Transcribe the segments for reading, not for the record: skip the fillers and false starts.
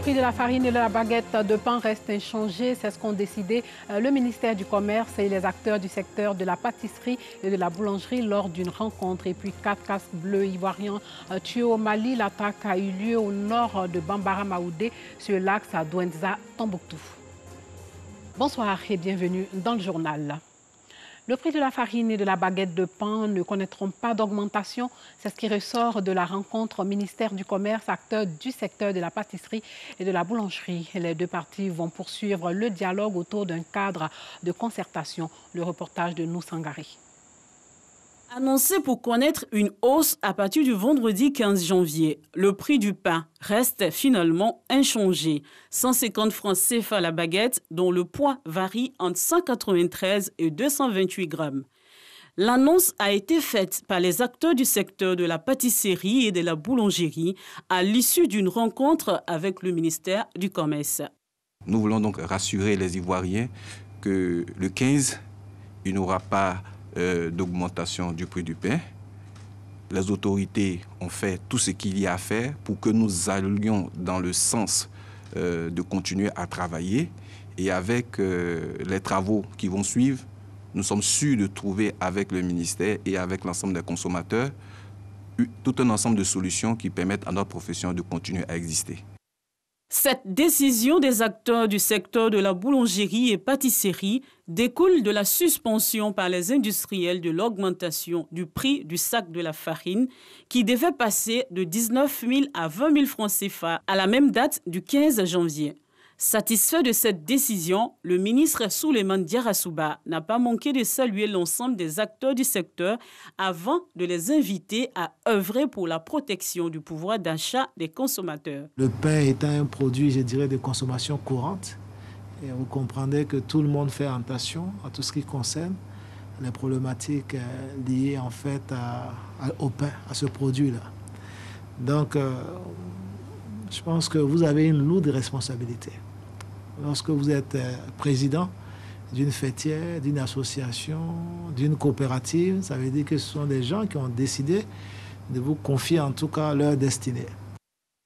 prix de la farine et de la baguette de pain reste inchangé. C'est ce qu'ont décidé le ministère du Commerce et les acteurs du secteur de la pâtisserie et de la boulangerie lors d'une rencontre. Et puis 4 casques bleus ivoiriens tués au Mali. L'attaque a eu lieu au nord de Bambara Maoudé sur l'axe à Douentza, Tombouctou. Bonsoir et bienvenue dans le journal. Le prix de la farine et de la baguette de pain ne connaîtront pas d'augmentation. C'est ce qui ressort de la rencontre au ministère du Commerce, acteurs du secteur de la pâtisserie et de la boulangerie. Les deux parties vont poursuivre le dialogue autour d'un cadre de concertation. Le reportage de Noussangari. Annoncé pour connaître une hausse à partir du vendredi 15 janvier, le prix du pain reste finalement inchangé. 150 francs CFA la baguette, dont le poids varie entre 193 et 228 grammes. L'annonce a été faite par les acteurs du secteur de la pâtisserie et de la boulangerie à l'issue d'une rencontre avec le ministère du Commerce. Nous voulons donc rassurer les Ivoiriens que le 15, il n'y aura pas d'augmentation du prix du pain. Les autorités ont fait tout ce qu'il y a à faire pour que nous allions dans le sens de continuer à travailler. Et avec les travaux qui vont suivre, nous sommes sûrs de trouver avec le ministère et avec l'ensemble des consommateurs tout un ensemble de solutions qui permettent à notre profession de continuer à exister. Cette décision des acteurs du secteur de la boulangerie et pâtisserie découle de la suspension par les industriels de l'augmentation du prix du sac de la farine qui devait passer de 19 000 à 20 000 francs CFA à la même date du 15 janvier. Satisfait de cette décision, le ministre Souleymane Diarra n'a pas manqué de saluer l'ensemble des acteurs du secteur avant de les inviter à œuvrer pour la protection du pouvoir d'achat des consommateurs. Le pain étant un produit, je dirais, de consommation courante, et vous comprendrez que tout le monde fait attention à tout ce qui concerne les problématiques liées en fait au pain, à ce produit-là. Donc, je pense que vous avez une lourde responsabilité. Lorsque vous êtes président d'une fêtière, d'une association, d'une coopérative, ça veut dire que ce sont des gens qui ont décidé de vous confier en tout cas leur destinée.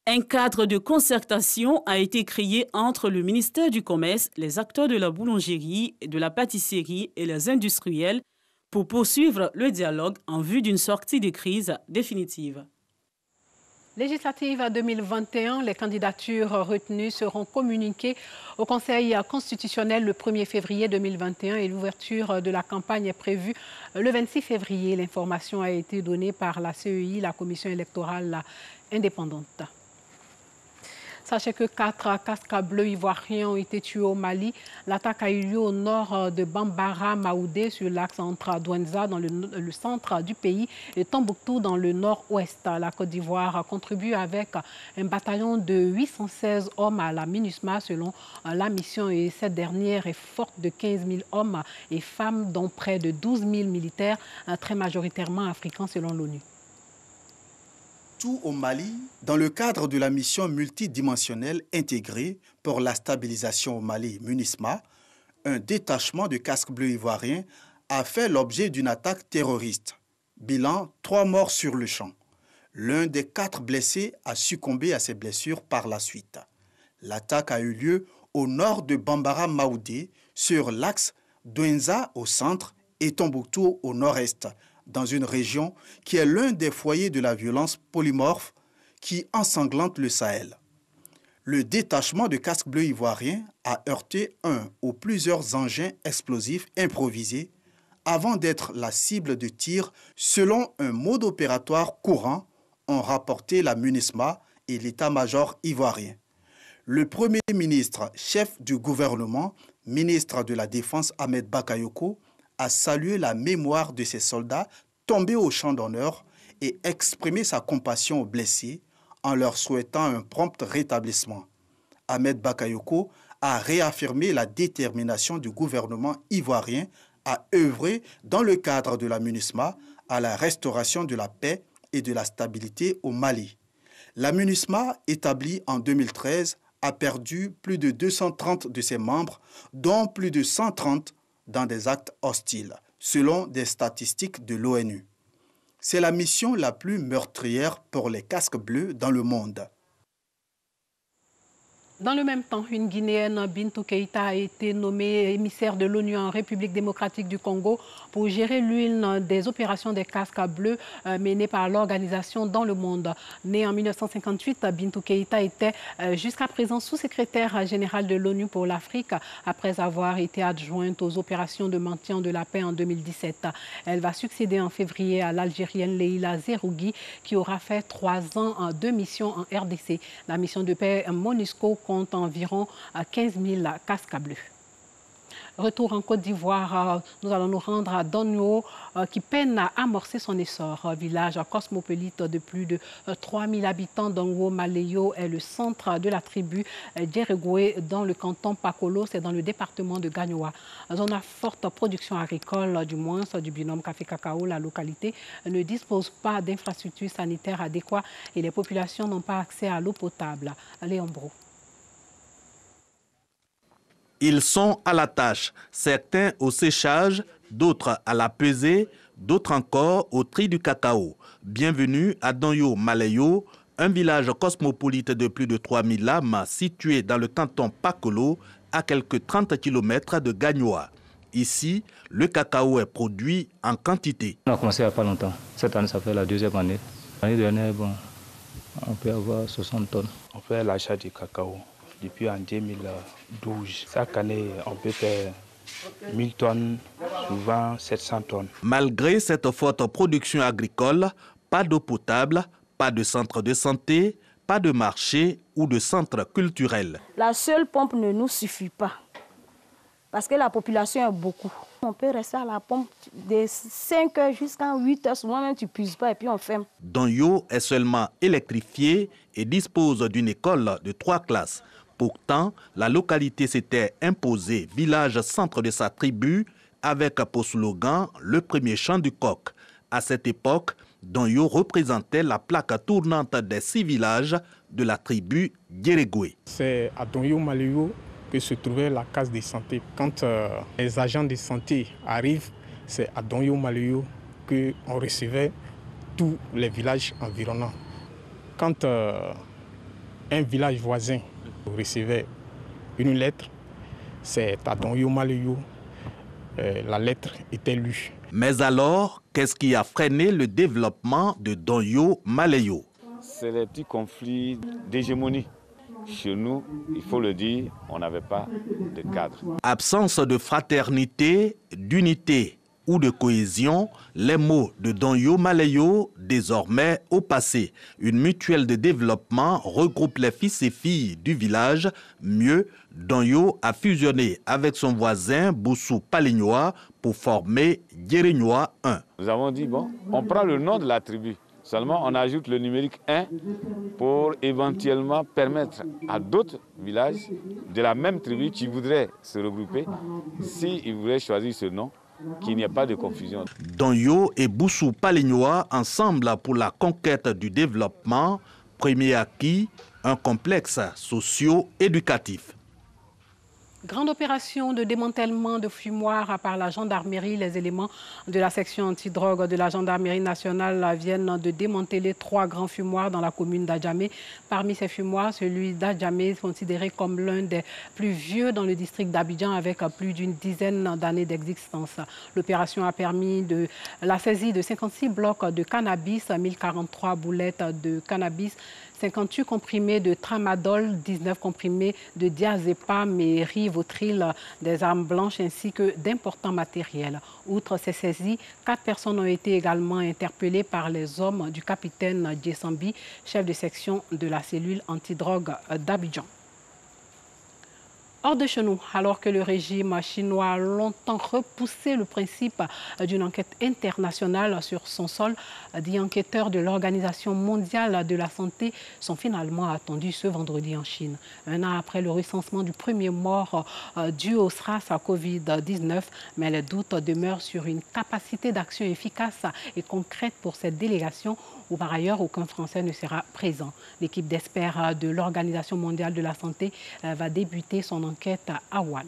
Un cadre de concertation a été créé entre le ministère du Commerce, les acteurs de la boulangerie, de la pâtisserie et les industriels pour poursuivre le dialogue en vue d'une sortie de crise définitive. Législative 2021, les candidatures retenues seront communiquées au Conseil constitutionnel le 1er février 2021 et l'ouverture de la campagne est prévue le 26 février. L'information a été donnée par la CEI, la Commission électorale indépendante. Sachez que 4 casques bleus ivoiriens ont été tués au Mali. L'attaque a eu lieu au nord de Bambara Maoudé sur l'axe entre Douentza dans le centre du pays et Tombouctou dans le nord-ouest. La Côte d'Ivoire contribue avec un bataillon de 816 hommes à la MINUSMA selon la mission et cette dernière est forte de 15 000 hommes et femmes dont près de 12 000 militaires, très majoritairement africains selon l'ONU. Tout au Mali, dans le cadre de la mission multidimensionnelle intégrée pour la stabilisation au Mali, MINUSMA, un détachement de casques bleus ivoiriens a fait l'objet d'une attaque terroriste. Bilan, 3 morts sur le champ. L'un des 4 blessés a succombé à ses blessures par la suite. L'attaque a eu lieu au nord de Bambara Maoudé, sur l'axe Douentza au centre et Tombouctou au nord-est, dans une région qui est l'un des foyers de la violence polymorphe qui ensanglante le Sahel. Le détachement de casques bleus ivoiriens a heurté un ou plusieurs engins explosifs improvisés avant d'être la cible de tir selon un mode opératoire courant, ont rapporté la MINUSMA et l'état-major ivoirien. Le Premier ministre, chef du gouvernement, ministre de la Défense Ahmed Bakayoko, a salué la mémoire de ces soldats tombés au champ d'honneur et exprimé sa compassion aux blessés en leur souhaitant un prompt rétablissement. Ahmed Bakayoko a réaffirmé la détermination du gouvernement ivoirien à œuvrer dans le cadre de la MINUSMA à la restauration de la paix et de la stabilité au Mali. La MINUSMA, établie en 2013, a perdu plus de 230 de ses membres, dont plus de 130 dans des actes hostiles, selon des statistiques de l'ONU. C'est la mission la plus meurtrière pour les casques bleus dans le monde. Dans le même temps, une Guinéenne, Bintou Keïta, a été nommée émissaire de l'ONU en République démocratique du Congo pour gérer l'une des opérations des casques bleus menées par l'organisation dans le monde. Née en 1958, Bintou Keïta était jusqu'à présent sous-secrétaire général de l'ONU pour l'Afrique après avoir été adjointe aux opérations de maintien de la paix en 2017. Elle va succéder en février à l'Algérienne Leïla Zerougui qui aura fait 3 ans de mission en RDC. La mission de paix MONUSCO compte environ 15 000 casques bleus. Retour en Côte d'Ivoire, nous allons nous rendre à Donyo qui peine à amorcer son essor. Village cosmopolite de plus de 3 000 habitants, Donyo Maleyo est le centre de la tribu Djeregoué dans le canton Pakolo, c'est dans le département de Gagnoa. Zone à forte production agricole, du moins du binôme café-cacao, la localité ne dispose pas d'infrastructures sanitaires adéquates et les populations n'ont pas accès à l'eau potable. Léon Brou. Ils sont à la tâche, certains au séchage, d'autres à la pesée, d'autres encore au tri du cacao. Bienvenue à Donyo Maleyo, un village cosmopolite de plus de 3000 âmes situé dans le canton Pakolo, à quelques 30 km de Gagnoa. Ici, le cacao est produit en quantité. On a commencé il n'y a pas longtemps. Cette année, ça fait la 2e année. L'année dernière, bon, on peut avoir 60 tonnes. On fait l'achat du cacao depuis en 2012. Chaque année, on peut faire 1000 tonnes, souvent 700 tonnes. Malgré cette forte production agricole, pas d'eau potable, pas de centre de santé, pas de marché ou de centre culturel. La seule pompe ne nous suffit pas parce que la population est beaucoup. On peut rester à la pompe de 5 heures jusqu'à 8 heures, souvent même tu puises pas et puis on ferme. Donyo est seulement électrifié et dispose d'une école de 3 classes. Pourtant, la localité s'était imposée village-centre de sa tribu avec pour slogan le premier chant du coq. À cette époque, Donyo représentait la plaque tournante des 6 villages de la tribu Djeregoué. C'est à Donyo Maleyo que se trouvait la case de santé. Quand les agents de santé arrivent, c'est à Donyo Maleyo qu'on recevait tous les villages environnants. Quand un village voisin recevait une lettre, c'est à Donyo Maleyo, la lettre était lue. Mais alors, qu'est-ce qui a freiné le développement de Donyo Maleyo? C'est les petits conflits d'hégémonie. Chez nous, il faut le dire, on n'avait pas de cadre. Absence de fraternité, d'unité ou de cohésion, les mots de Donyo Maleyo, désormais au passé. Une mutuelle de développement regroupe les fils et filles du village. Mieux, Donyo a fusionné avec son voisin Boussou Palignoa pour former Djeregnoa 1. Nous avons dit, bon, on prend le nom de la tribu. Seulement, on ajoute le numérique 1 pour éventuellement permettre à d'autres villages de la même tribu qui voudraient se regrouper, s'ils voulaient choisir ce nom, qu'il n'y ait pas de confusion. Donyo et Boussou Palignoa ensemble pour la conquête du développement. Premier acquis, un complexe socio-éducatif. Grande opération de démantèlement de fumoirs par la gendarmerie. Les éléments de la section antidrogue de la gendarmerie nationale viennent de démanteler 3 grands fumoirs dans la commune d'Adjamé. Parmi ces fumoirs, celui d'Adjamé est considéré comme l'un des plus vieux dans le district d'Abidjan avec plus d'une dizaine d'années d'existence. L'opération a permis la saisie de 56 blocs de cannabis, 1043 boulettes de cannabis, 58 comprimés de tramadol, 19 comprimés de diazépam et rivotril, des armes blanches ainsi que d'importants matériels. Outre ces saisies, 4 personnes ont été également interpellées par les hommes du capitaine Djessambi, chef de section de la cellule antidrogue d'Abidjan. Hors de chez nous, alors que le régime chinois a longtemps repoussé le principe d'une enquête internationale sur son sol, des enquêteurs de l'Organisation mondiale de la santé sont finalement attendus ce vendredi en Chine. 1 an après le recensement du premier mort dû au SRAS à Covid-19, mais les doutes demeurent sur une capacité d'action efficace et concrète pour cette délégation où par ailleurs aucun Français ne sera présent. L'équipe d'experts de l'Organisation mondiale de la santé va débuter son enquête à Wuhan.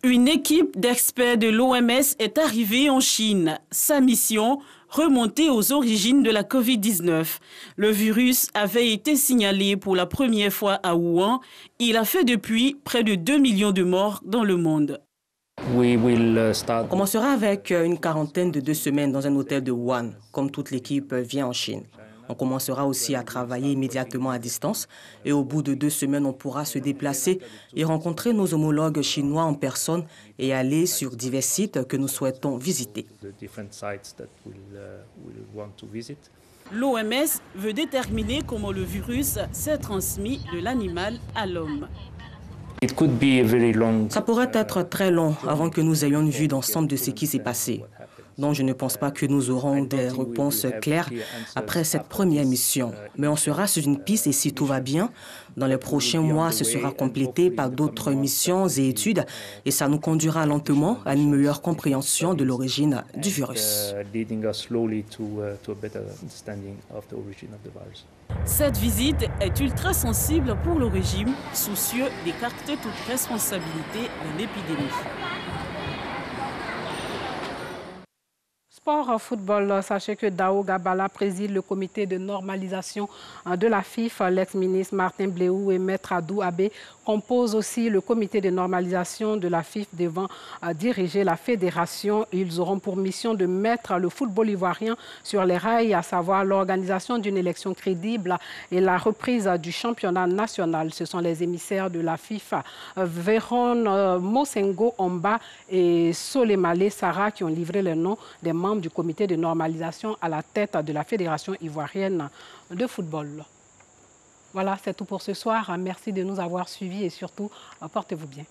Une équipe d'experts de l'OMS est arrivée en Chine. Sa mission, remonter aux origines de la Covid-19. Le virus avait été signalé pour la première fois à Wuhan. Il a fait depuis près de 2 millions de morts dans le monde. On commencera avec une quarantaine de 2 semaines dans un hôtel de Wuhan, comme toute l'équipe vient en Chine. On commencera aussi à travailler immédiatement à distance et au bout de 2 semaines, on pourra se déplacer et rencontrer nos homologues chinois en personne et aller sur divers sites que nous souhaitons visiter. L'OMS veut déterminer comment le virus s'est transmis de l'animal à l'homme. Ça pourrait être très long avant que nous ayons une vue d'ensemble de ce qui s'est passé. Donc je ne pense pas que nous aurons des réponses claires après cette première mission. Mais on sera sur une piste et si tout va bien, dans les prochains mois, ce sera complété par d'autres missions et études et ça nous conduira lentement à une meilleure compréhension de l'origine du virus. Cette visite est ultra sensible pour le régime, soucieux d'écarter toute responsabilité de l'épidémie. Sport football, sachez que Dao Gabala préside le comité de normalisation de la FIFA. L'ex-ministre Martin Bléou et Maître Adou Abe composent aussi le comité de normalisation de la FIFA devant diriger la fédération. Ils auront pour mission de mettre le football ivoirien sur les rails, à savoir l'organisation d'une élection crédible et la reprise du championnat national. Ce sont les émissaires de la FIFA, Véron Mosengo Omba et Solemale Sarah, qui ont livré les noms des membres du comité de normalisation à la tête de la Fédération ivoirienne de football. Voilà, c'est tout pour ce soir. Merci de nous avoir suivis et surtout, portez-vous bien.